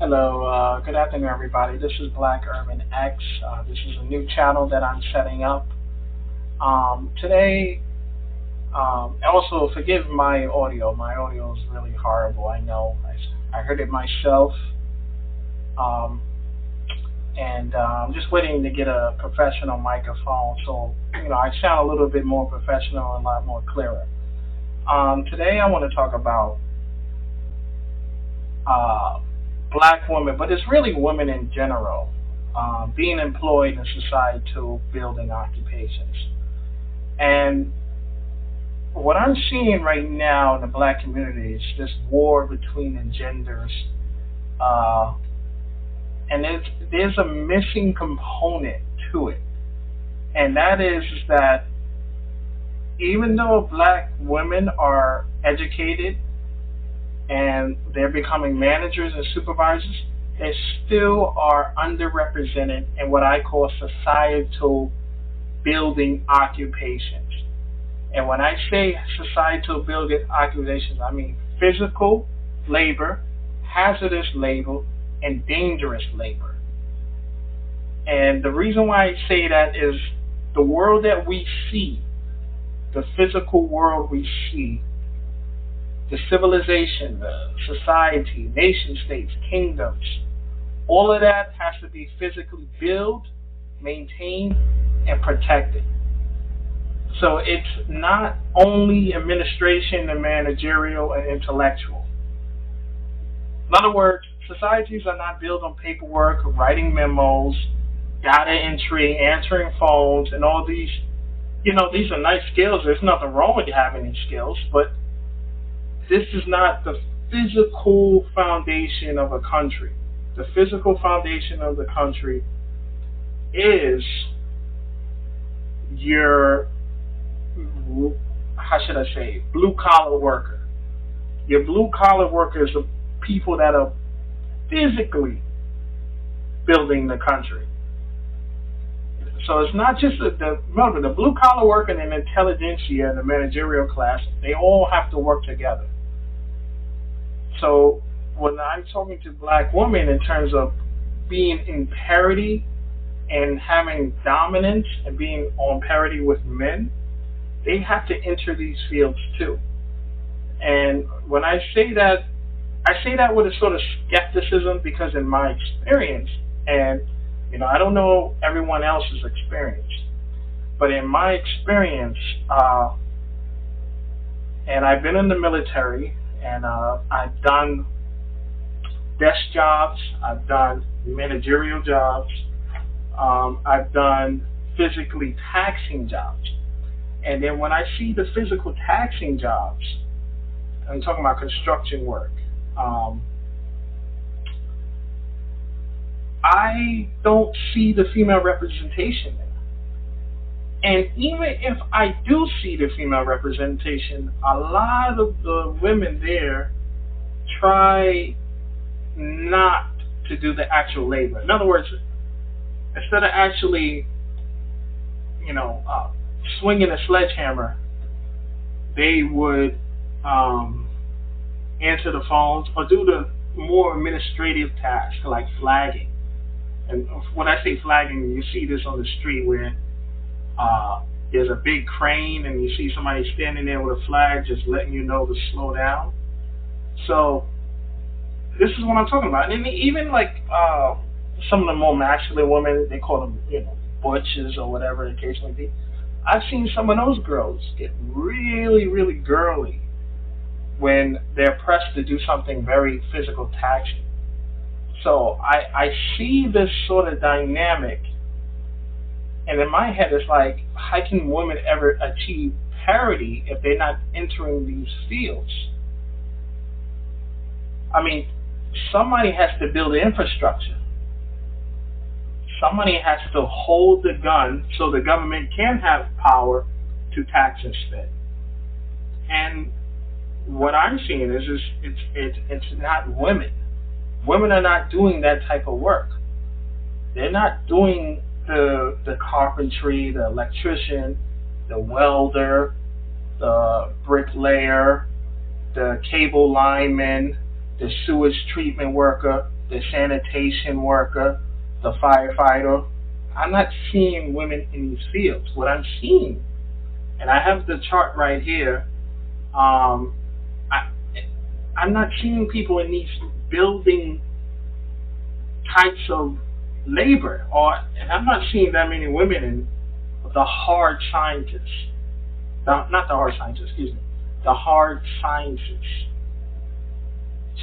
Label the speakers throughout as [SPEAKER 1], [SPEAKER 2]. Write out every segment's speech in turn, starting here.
[SPEAKER 1] Hello, good afternoon, everybody. This is Black Urban X. This is a new channel that I'm setting up. Today, also forgive my audio. My audio is really horrible. I know. I heard it myself, um, and I'm just waiting to get a professional microphone, so I sound a little bit more professional and a lot more clearer. Today, I want to talk about uh, black women, but it's really women in general, being employed in societal building occupations. And what I'm seeing right now in the black community is this war between the genders, uh, and there's a missing component to it, and that is that even though black women are educated and they're becoming managers and supervisors, they still are underrepresented in what I call societal building occupations. And when I say societal building occupations, I mean physical labor, hazardous labor, and dangerous labor. And the reason why I say that is the world that we see, the physical world we see, the civilization, the society, nation states, kingdoms, all of that has to be physically built, maintained, and protected. So it's not only administration and managerial and intellectual. In other words, societies are not built on paperwork, writing memos, data entry, answering phones, and all these. These are nice skills. There's nothing wrong with having these skills, but this is not the physical foundation of a country. The physical foundation of the country is your, how should I say, blue collar worker. Your blue collar workers are people that are physically building the country. So it's not just remember, the blue collar worker and the intelligentsia and the managerial class, they all have to work together. So when I'm talking to black women in terms of being in parity and having dominance and being on parity with men, they have to enter these fields too. And when I say that with a sort of skepticism because in my experience, and I don't know everyone else's experience, but in my experience, and I've been in the military, and I've done desk jobs, I've done managerial jobs, I've done physically taxing jobs. And then when I see the physical taxing jobs, I'm talking about construction work, um, I don't see the female representation there. And even if I do see the female representation, a lot of the women there try not to do the actual labor. In other words, instead of actually, you know, uh, swinging a sledgehammer, they would answer the phones or do the more administrative tasks like flagging. And when I say flagging, you see this on the street where there's a big crane and you see somebody standing there with a flag just letting you know to slow down. So this is what I'm talking about. And even like some of the more masculine women, they call them, butches or whatever the case may be. I've seen some of those girls get really, really girly when they're pressed to do something very physical taxing. So I see this sort of dynamic, and in my head, it's like, how can women ever achieve parity if they're not entering these fields? I mean, somebody has to build the infrastructure. Somebody has to hold the gun so the government can have power to tax and spend. And what I'm seeing is it's not women. Women are not doing that type of work. They're not doing the carpentry, the electrician, the welder, the bricklayer, the cable lineman, the sewage treatment worker. the sanitation worker, the firefighter. I'm not seeing women in these fields. What I'm seeing, and I have the chart right here, um, I, I'm not seeing people in these building types of labor, and I'm not seeing that many women in the hard sciences. Not the hard sciences, excuse me. The hard sciences.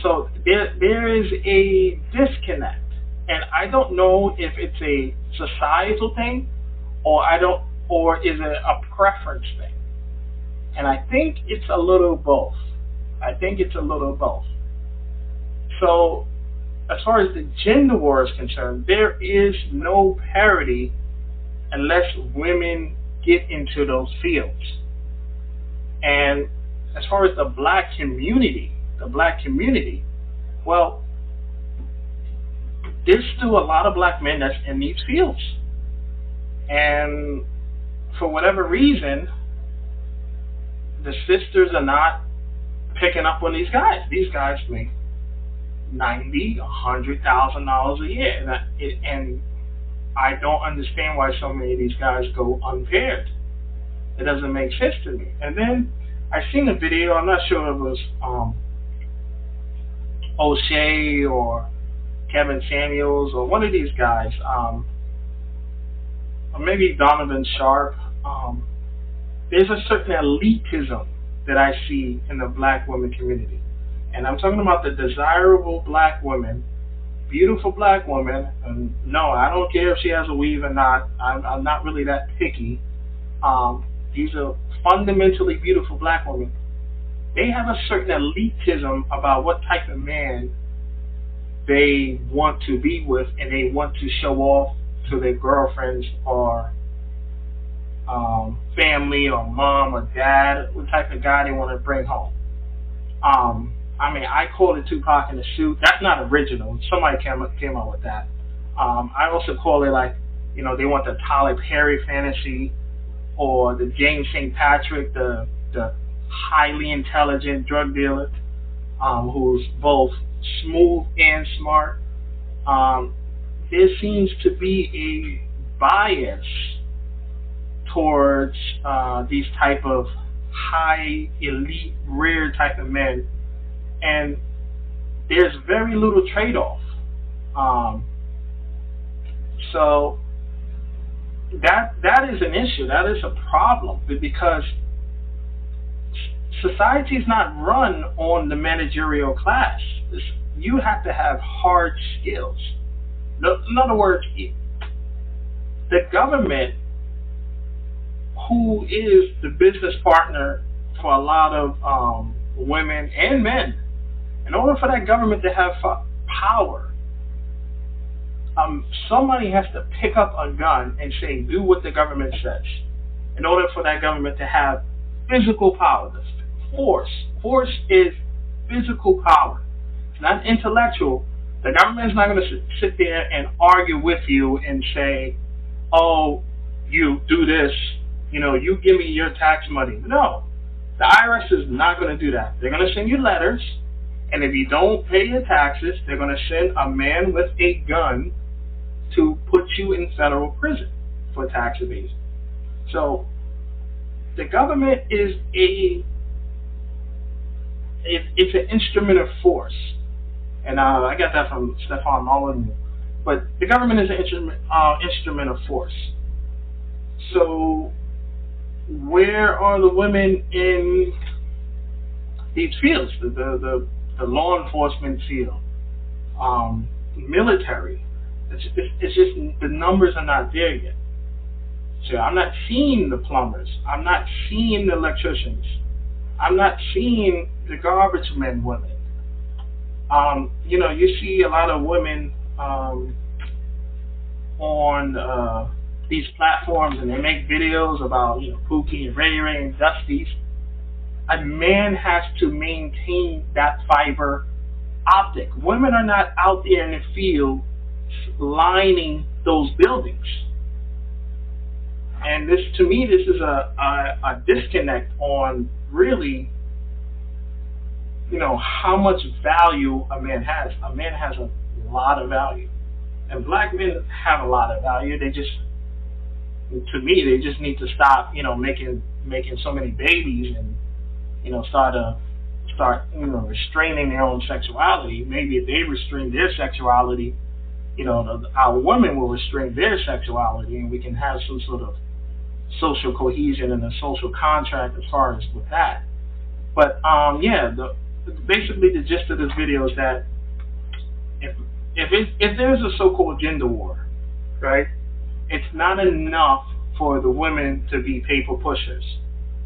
[SPEAKER 1] So there is a disconnect, and I don't know if it's a societal thing, or is it a preference thing. And I think it's a little both. I think it's a little both. So as far as the gender war is concerned, there is no parity unless women get into those fields. And as far as the black community, well, there's still a lot of black men that's in these fields. And for whatever reason, the sisters are not picking up on these guys. These guys make $90,000-$100,000 a year, and I don't understand why so many of these guys go unpaired. It doesn't make sense to me. And then I seen a video. I'm not sure if it was O'Shea or Kevin Samuels or one of these guys, or maybe Donovan Sharp. There's a certain elitism that I see in the black women community. And I'm talking about the desirable black women, beautiful black women. And no, I don't care if she has a weave or not. I'm not really that picky. These are fundamentally beautiful black women. They have a certain elitism about what type of man they want to be with, and they want to show off to their girlfriends or family or mom or dad, what type of guy they want to bring home. I mean, I call it Tupac in the suit. That's not original. Somebody came up with that. I also call it they want the Tyler Perry fantasy, or the James St. Patrick, the highly intelligent drug dealer, who's both smooth and smart. There seems to be a bias towards these type of high, elite, rare type of men, and there's very little trade-off. So that is an issue. That is a problem, because society is not run on the managerial class. You have to have hard skills. In other words, the government, who is the business partner for a lot of women and men, in order for that government to have power, somebody has to pick up a gun and say, do what the government says, in order for that government to have physical power. Force is physical power. It's not intellectual. The government is not going to sit there and argue with you and say, oh, you do this, you give me your tax money. No, the IRS is not going to do that. They're going to send you letters, and if you don't pay your taxes, they're going to send a man with a gun to put you in federal prison for tax evasion. So the government is it's an instrument of force, and I got that from Stefan Molyneux. But the government is an instrument of force. So where are the women in these fields? The law enforcement field, military. It's just the numbers are not there yet. So I'm not seeing the plumbers. I'm not seeing the electricians. I'm not seeing the garbage men women. You see a lot of women on these platforms, and they make videos about Pookie and Ray Ray and Dusty's. A man has to maintain that fiber optic. Women are not out there in the field lining those buildings. And to me, this is a disconnect on really, how much value a man has. A man has a lot of value, and black men have a lot of value. They just, to me, they just need to stop, making so many babies, and start restraining their own sexuality. Maybe if they restrain their sexuality, our women will restrain their sexuality, and we can have some sort of social cohesion and a social contract as far as with that. But basically the gist of this video is that if there's a so-called gender war, right, it's not enough for the women to be paper pushers.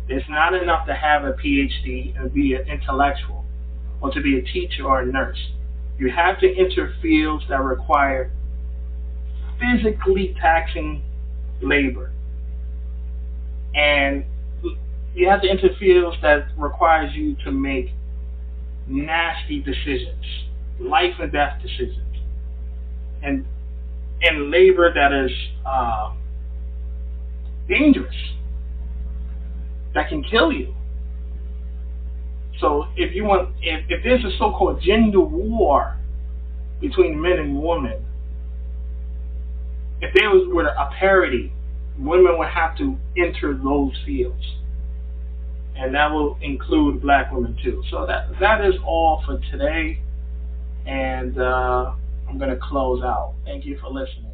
[SPEAKER 1] It's not enough to have a PhD and be an intellectual, or to be a teacher or a nurse. You have to enter fields that require physically taxing labor, and you have to enter fields that requires you to make nasty decisions, life and death decisions, and labor that is dangerous, that can kill you. So if there's a so-called gender war between men and women, if there were a parity, women would have to enter those fields, and that will include black women too. So that is all for today, and I'm going to close out. Thank you for listening.